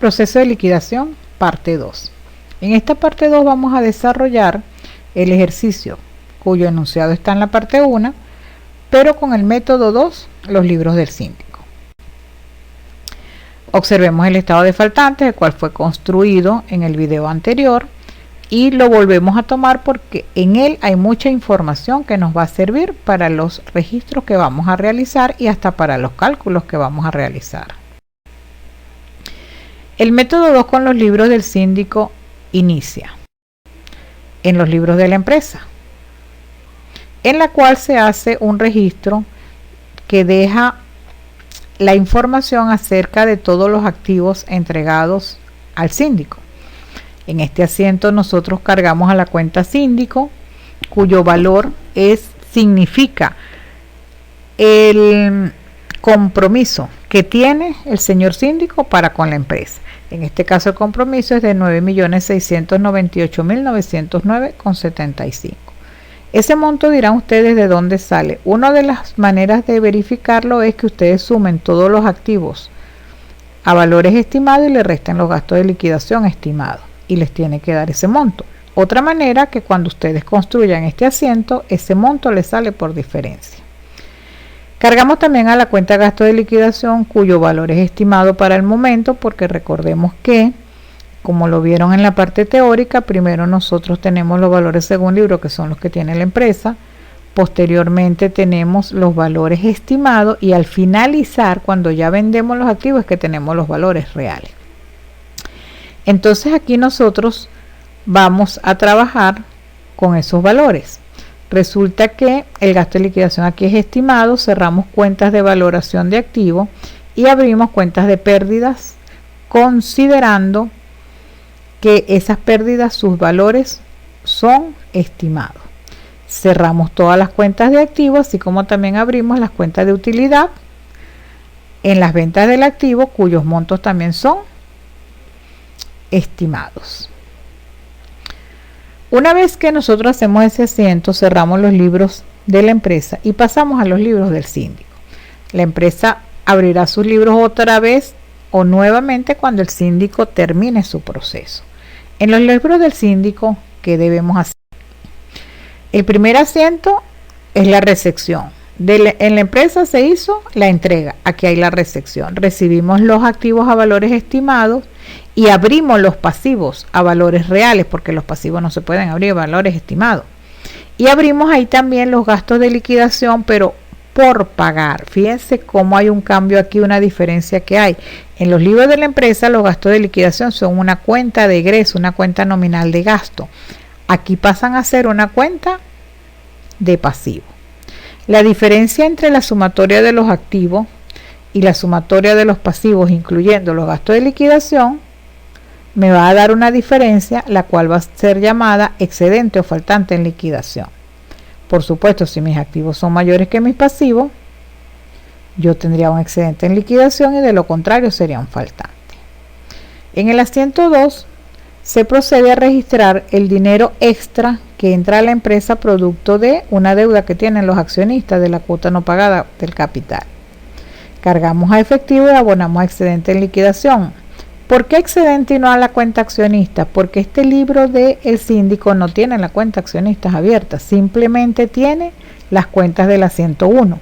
Proceso de liquidación, parte 2. En esta parte 2 vamos a desarrollar el ejercicio cuyo enunciado está en la parte 1, pero con el método 2, los libros del síndico. Observemos el estado de faltantes, el cual fue construido en el video anterior, y lo volvemos a tomar porque en él hay mucha información que nos va a servir para los registros que vamos a realizar y hasta para los cálculos que vamos a realizar. El método 2 con los libros del síndico inicia en los libros de la empresa, en la cual se hace un registro que deja la información acerca de todos los activos entregados al síndico. En este asiento nosotros cargamos a la cuenta síndico, cuyo valor significa el compromiso que tiene el señor síndico para con la empresa. En este caso el compromiso es de 9.698.909,75. Ese monto, dirán ustedes, ¿de dónde sale? Una de las maneras de verificarlo es que ustedes sumen todos los activos a valores estimados y le resten los gastos de liquidación estimados, y les tiene que dar ese monto. Otra manera, que cuando ustedes construyan este asiento, ese monto les sale por diferencia. Cargamos también a la cuenta gasto de liquidación, cuyo valor es estimado para el momento, porque recordemos que, como lo vieron en la parte teórica, primero nosotros tenemos los valores según libro, que son los que tiene la empresa. Posteriormente tenemos los valores estimados, y al finalizar, cuando ya vendemos los activos, es que tenemos los valores reales. Entonces aquí nosotros vamos a trabajar con esos valores. Resulta que el gasto de liquidación aquí es estimado, cerramos cuentas de valoración de activo y abrimos cuentas de pérdidas, considerando que esas pérdidas, sus valores son estimados. Cerramos todas las cuentas de activos, así como también abrimos las cuentas de utilidad en las ventas del activo, cuyos montos también son estimados. Una vez que nosotros hacemos ese asiento, cerramos los libros de la empresa y pasamos a los libros del síndico. La empresa abrirá sus libros otra vez o nuevamente cuando el síndico termine su proceso. En los libros del síndico, ¿qué debemos hacer? El primer asiento es la recepción. En la empresa se hizo la entrega, aquí hay la recepción. Recibimos los activos a valores estimados y abrimos los pasivos a valores reales, porque los pasivos no se pueden abrir a valores estimados. Y abrimos ahí también los gastos de liquidación, pero por pagar. Fíjense cómo hay un cambio aquí, una diferencia que hay. En los libros de la empresa, los gastos de liquidación son una cuenta de egreso, una cuenta nominal de gasto. Aquí pasan a ser una cuenta de pasivo. La diferencia entre la sumatoria de los activos y la sumatoria de los pasivos, incluyendo los gastos de liquidación, me va a dar una diferencia, la cual va a ser llamada excedente o faltante en liquidación. Por supuesto, si mis activos son mayores que mis pasivos, yo tendría un excedente en liquidación, y de lo contrario sería un faltante. En el asiento 2 se procede a registrar el dinero extra que entra a la empresa producto de una deuda que tienen los accionistas de la cuota no pagada del capital. Cargamos a efectivo y abonamos a excedente en liquidación. ¿Por qué excedente y no a la cuenta accionista? Porque este libro del síndico no tiene la cuenta accionistas abierta, simplemente tiene las cuentas del asiento 1.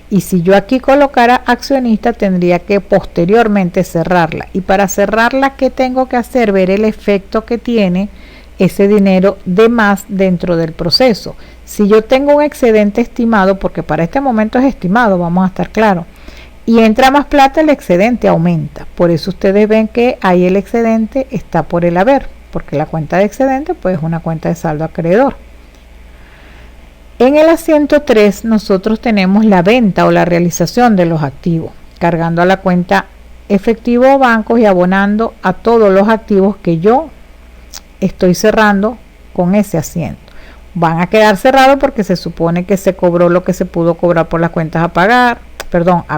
Y si yo aquí colocara accionista, tendría que posteriormente cerrarla. Y para cerrarla, ¿qué tengo que hacer? Ver el efecto que tiene ese dinero de más dentro del proceso. Si yo tengo un excedente estimado, porque para este momento es estimado, vamos a estar claros, y entra más plata, el excedente aumenta. Por eso ustedes ven que ahí el excedente está por el haber, porque la cuenta de excedente pues es una cuenta de saldo acreedor. En el asiento 3 nosotros tenemos la venta o la realización de los activos, cargando a la cuenta efectivo o bancos y abonando a todos los activos que yo estoy cerrando con ese asiento. Van a quedar cerrados porque se supone que se cobró lo que se pudo cobrar por las cuentas a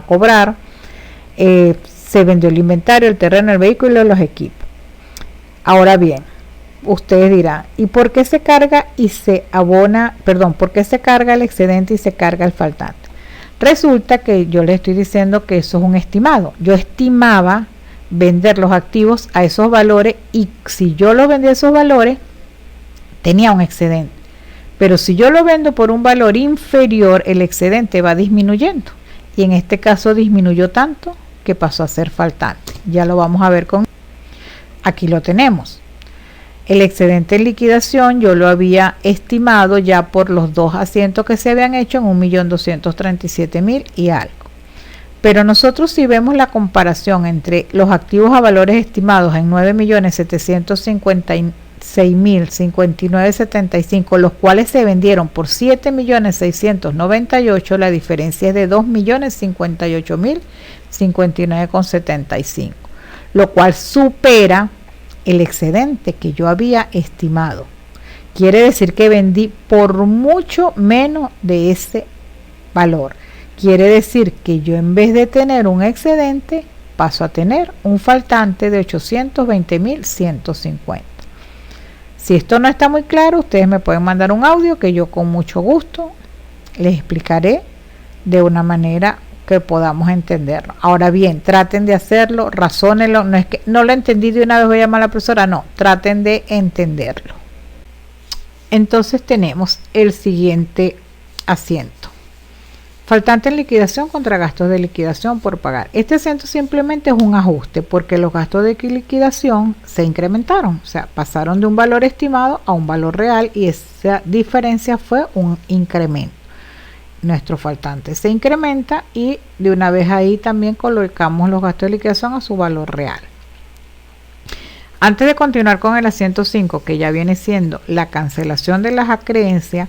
cobrar, se vendió el inventario, el terreno, el vehículo y los equipos. Ahora bien, ustedes dirán, ¿y por qué se carga y se abona, por qué se carga el excedente y se carga el faltante? Resulta que yo les estoy diciendo que eso es un estimado. Yo estimaba vender los activos a esos valores, y si yo lo vendía a esos valores tenía un excedente, pero si yo lo vendo por un valor inferior, el excedente va disminuyendo, y en este caso disminuyó tanto que pasó a ser faltante. Ya lo vamos a ver con, aquí lo tenemos. El excedente en liquidación yo lo había estimado ya por los 2 asientos que se habían hecho en 1.237.000 y algo. Pero nosotros, si vemos la comparación entre los activos a valores estimados en 9.756.059.75, los cuales se vendieron por 7.698.000, la diferencia es de 2.058.059.75, lo cual supera el excedente que yo había estimado. Quiere decir que vendí por mucho menos de ese valor. Quiere decir que yo, en vez de tener un excedente, paso a tener un faltante de 820.150. Si esto no está muy claro, ustedes me pueden mandar un audio que yo con mucho gusto les explicaré de una manera que podamos entenderlo. Ahora bien, traten de hacerlo, razónenlo. No es que no lo entendí de una vez voy a llamar a la profesora, no, traten de entenderlo. Entonces tenemos el siguiente asiento: faltante en liquidación contra gastos de liquidación por pagar. Este asiento simplemente es un ajuste porque los gastos de liquidación se incrementaron, o sea, pasaron de un valor estimado a un valor real, y esa diferencia fue un incremento. Nuestro faltante se incrementa y de una vez ahí también colocamos los gastos de liquidación a su valor real. Antes de continuar con el asiento 5, que ya viene siendo la cancelación de las acreencias,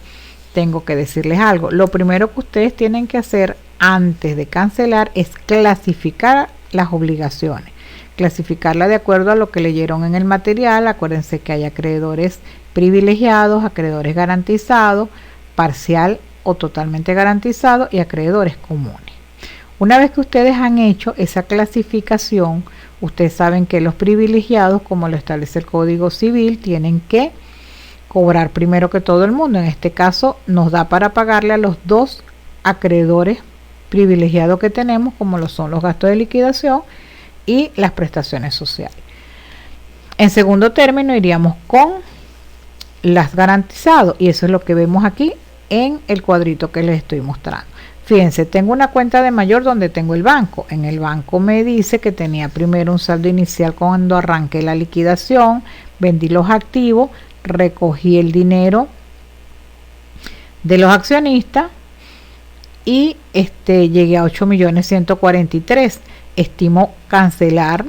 tengo que decirles algo. Lo primero que ustedes tienen que hacer antes de cancelar es clasificar las obligaciones, clasificarla de acuerdo a lo que leyeron en el material. Acuérdense que hay acreedores privilegiados, acreedores garantizados, parcial o totalmente garantizados y acreedores comunes. Una vez que ustedes han hecho esa clasificación, ustedes saben que los privilegiados, como lo establece el Código Civil, tienen que cobrar primero que todo el mundo. En este caso nos da para pagarle a los 2 acreedores privilegiados que tenemos, como lo son los gastos de liquidación y las prestaciones sociales. En segundo término iríamos con las garantizados, y eso es lo que vemos aquí en el cuadrito que les estoy mostrando. Fíjense, tengo una cuenta de mayor donde tengo el banco. En el banco me dice que tenía primero un saldo inicial cuando arranqué la liquidación, vendí los activos, recogí el dinero de los accionistas y llegué a 8.143.000. Estimo cancelar,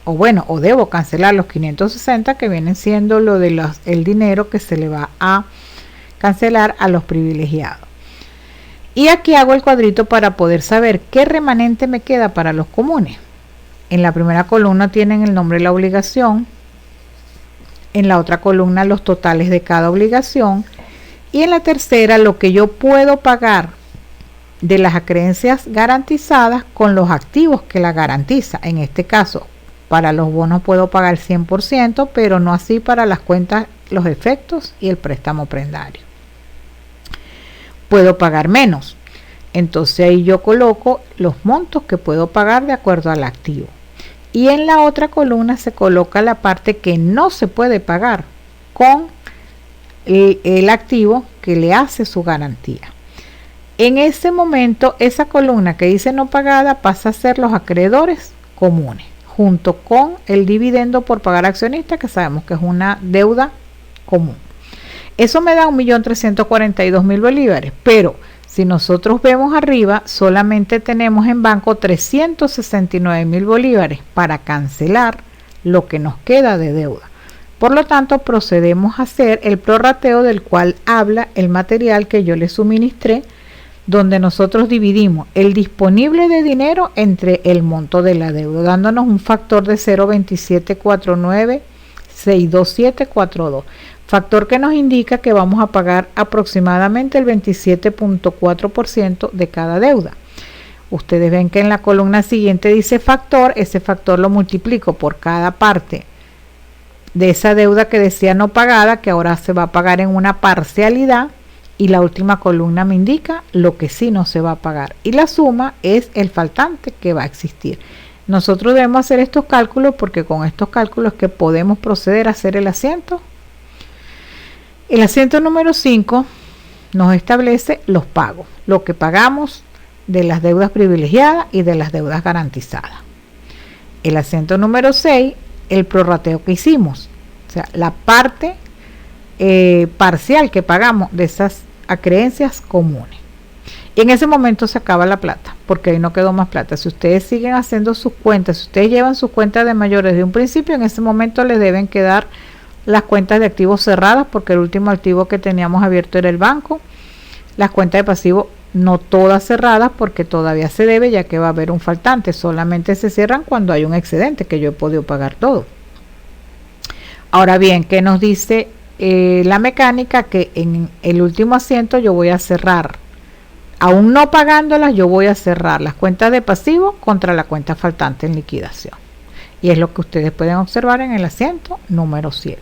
o debo cancelar los 560 que vienen siendo lo de el dinero que se le va a cancelar a los privilegiados. Y aquí hago el cuadrito para poder saber qué remanente me queda para los comunes. En la primera columna tienen el nombre de la obligación, en la otra columna los totales de cada obligación, y en la tercera lo que yo puedo pagar de las acreencias garantizadas con los activos que la garantiza. En este caso, para los bonos puedo pagar 100%, pero no así para las cuentas, los efectos y el préstamo prendario. Puedo pagar menos, entonces ahí yo coloco los montos que puedo pagar de acuerdo al activo, y en la otra columna se coloca la parte que no se puede pagar con el activo que le hace su garantía. En ese momento esa columna que dice no pagada pasa a ser los acreedores comunes, junto con el dividendo por pagar accionista, que sabemos que es una deuda común. Eso me da 1.342.000 bolívares, pero si nosotros vemos arriba, solamente tenemos en banco 369.000 bolívares para cancelar lo que nos queda de deuda. Por lo tanto, procedemos a hacer el prorrateo del cual habla el material que yo les suministré, donde nosotros dividimos el disponible de dinero entre el monto de la deuda, dándonos un factor de 0.2749.62742. Factor que nos indica que vamos a pagar aproximadamente el 27.4% de cada deuda. Ustedes ven que en la columna siguiente dice factor, ese factor lo multiplico por cada parte de esa deuda que decía no pagada, que ahora se va a pagar en una parcialidad, y la última columna me indica lo que sí no se va a pagar, y la suma es el faltante que va a existir. Nosotros debemos hacer estos cálculos porque con estos cálculos que podemos proceder a hacer el asiento. El asiento número 5 nos establece los pagos, lo que pagamos de las deudas privilegiadas y de las deudas garantizadas. El asiento número 6, el prorrateo que hicimos, o sea, la parte parcial que pagamos de esas acreencias comunes. Y en ese momento se acaba la plata, porque ahí no quedó más plata. Si ustedes siguen haciendo sus cuentas, si ustedes llevan sus cuentas de mayores de un principio, en ese momento les deben quedar las cuentas de activos cerradas, porque el último activo que teníamos abierto era el banco. Las cuentas de pasivos no todas cerradas, porque todavía se debe, ya que va a haber un faltante. Solamente se cierran cuando hay un excedente, que yo he podido pagar todo. Ahora bien, ¿qué nos dice la mecánica? Que en el último asiento yo voy a cerrar, aún no pagándolas, yo voy a cerrar las cuentas de pasivo contra la cuenta faltante en liquidación. Y es lo que ustedes pueden observar en el asiento número 7.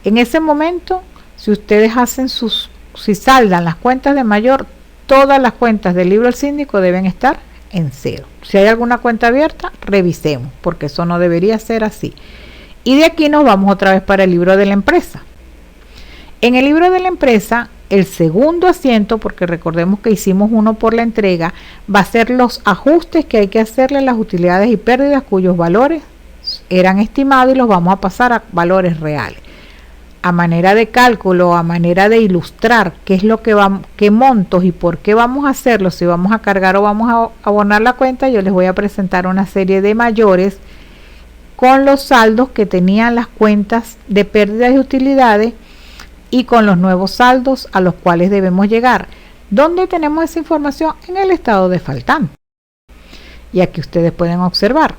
En ese momento, si ustedes hacen si saldan las cuentas de mayor, todas las cuentas del libro del síndico deben estar en cero. Si hay alguna cuenta abierta, revisemos, porque eso no debería ser así. Y de aquí nos vamos otra vez para el libro de la empresa. En el libro de la empresa, el segundo asiento, porque recordemos que hicimos uno por la entrega, va a ser los ajustes que hay que hacerle a las utilidades y pérdidas cuyos valores eran estimados y los vamos a pasar a valores reales. A manera de cálculo, a manera de ilustrar qué es lo que qué montos y por qué vamos a hacerlo, si vamos a cargar o vamos a abonar la cuenta, yo les voy a presentar una serie de mayores con los saldos que tenían las cuentas de pérdidas y utilidades y con los nuevos saldos a los cuales debemos llegar. ¿Dónde tenemos esa información? En el estado de faltante. Y aquí ustedes pueden observar.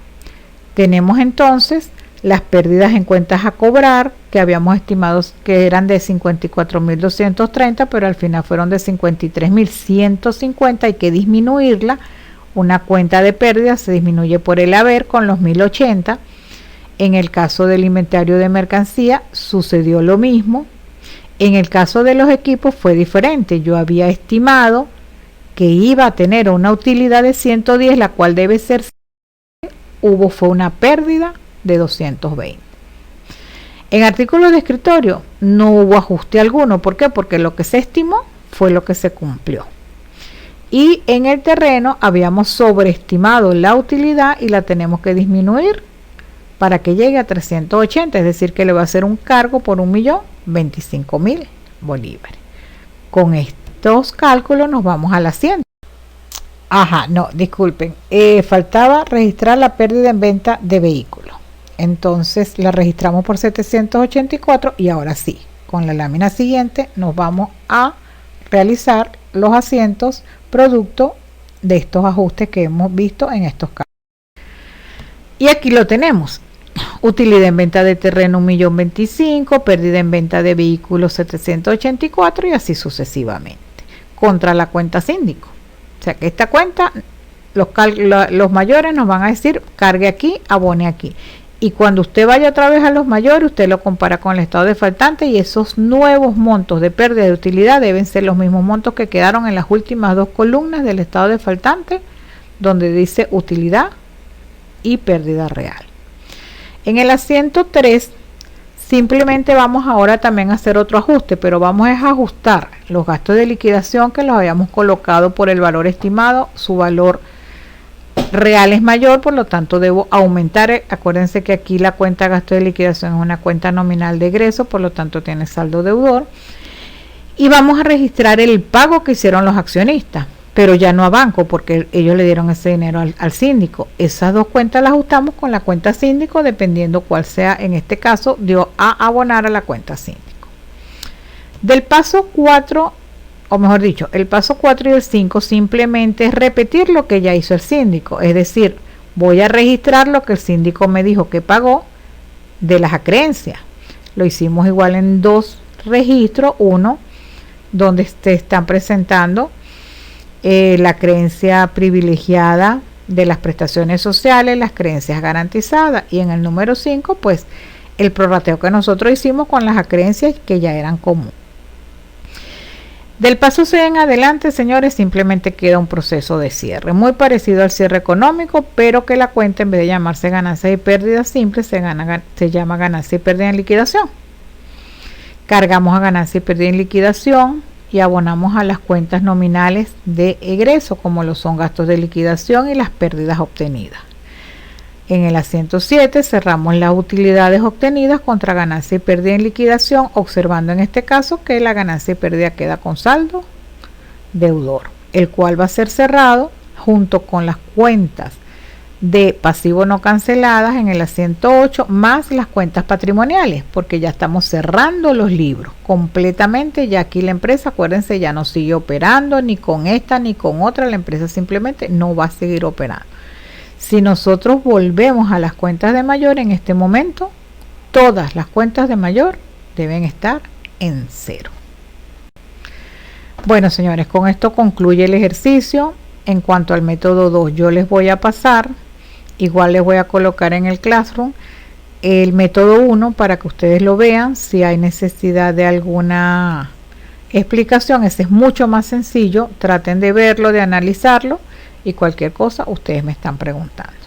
Tenemos entonces las pérdidas en cuentas a cobrar, que habíamos estimado que eran de 54.230, pero al final fueron de 53.150. Hay que disminuirla. Una cuenta de pérdidas se disminuye por el haber con los 1.080. En el caso del inventario de mercancía sucedió lo mismo. En el caso de los equipos fue diferente. Yo había estimado que iba a tener una utilidad de 110, la cual debe ser, fue una pérdida de 220. En artículos de escritorio no hubo ajuste alguno. ¿Por qué? Porque lo que se estimó fue lo que se cumplió. Y en el terreno habíamos sobreestimado la utilidad y la tenemos que disminuir para que llegue a 380, es decir, que le va a hacer un cargo por 1.025.000 bolívares. Con estos cálculos nos vamos al asiento. Disculpen, faltaba registrar la pérdida en venta de vehículos. Entonces la registramos por 784 y ahora sí, con la lámina siguiente nos vamos a realizar los asientos producto de estos ajustes que hemos visto en estos casos. Y aquí lo tenemos. Utilidad en venta de terreno 1.025.000, pérdida en venta de vehículos 784 y así sucesivamente. Contra la cuenta síndico. O sea que esta cuenta, los mayores nos van a decir cargue aquí, abone aquí. Y cuando usted vaya otra vez a los mayores, usted lo compara con el estado de faltante y esos nuevos montos de pérdida de utilidad deben ser los mismos montos que quedaron en las últimas dos columnas del estado de faltante, donde dice utilidad y pérdida real. En el asiento 3, simplemente vamos ahora también a hacer otro ajuste, pero vamos a ajustar los gastos de liquidación que los habíamos colocado por el valor estimado. Su valor real es mayor, por lo tanto debo aumentar. Acuérdense que aquí la cuenta de gasto de liquidación es una cuenta nominal de egreso, por lo tanto tiene saldo deudor. Y vamos a registrar el pago que hicieron los accionistas, pero ya no a banco, porque ellos le dieron ese dinero al síndico. Esas dos cuentas las ajustamos con la cuenta síndico, dependiendo cuál sea, en este caso, dio a abonar a la cuenta síndico. Del paso 4, o mejor dicho, el paso 4 y el 5 simplemente es repetir lo que ya hizo el síndico. Es decir, voy a registrar lo que el síndico me dijo que pagó de las acreencias. Lo hicimos igual en dos registros, uno donde se están presentando la creencia privilegiada de las prestaciones sociales, las creencias garantizadas, y en el número 5 pues el prorrateo que nosotros hicimos con las acreencias que ya eran comunes. Del paso 6 en adelante, señores, simplemente queda un proceso de cierre, muy parecido al cierre económico, pero que la cuenta, en vez de llamarse ganancias y pérdidas simples, se llama ganancia y pérdida en liquidación. Cargamos a ganancia y pérdida en liquidación y abonamos a las cuentas nominales de egreso, como lo son gastos de liquidación y las pérdidas obtenidas. En el asiento 7 cerramos las utilidades obtenidas contra ganancia y pérdida en liquidación, observando en este caso que la ganancia y pérdida queda con saldo deudor, el cual va a ser cerrado junto con las cuentas de pasivo no canceladas en el asiento 8, más las cuentas patrimoniales, porque ya estamos cerrando los libros completamente. Ya aquí la empresa, acuérdense, ya no sigue operando ni con esta ni con otra, la empresa simplemente no va a seguir operando. Si nosotros volvemos a las cuentas de mayor en este momento, todas las cuentas de mayor deben estar en cero. Bueno, señores, con esto concluye el ejercicio. En cuanto al método 2, yo les voy a pasar, igual les voy a colocar en el Classroom, el método 1 para que ustedes lo vean. Si hay necesidad de alguna explicación, ese es mucho más sencillo. Traten de verlo, de analizarlo, y cualquier cosa ustedes me están preguntando.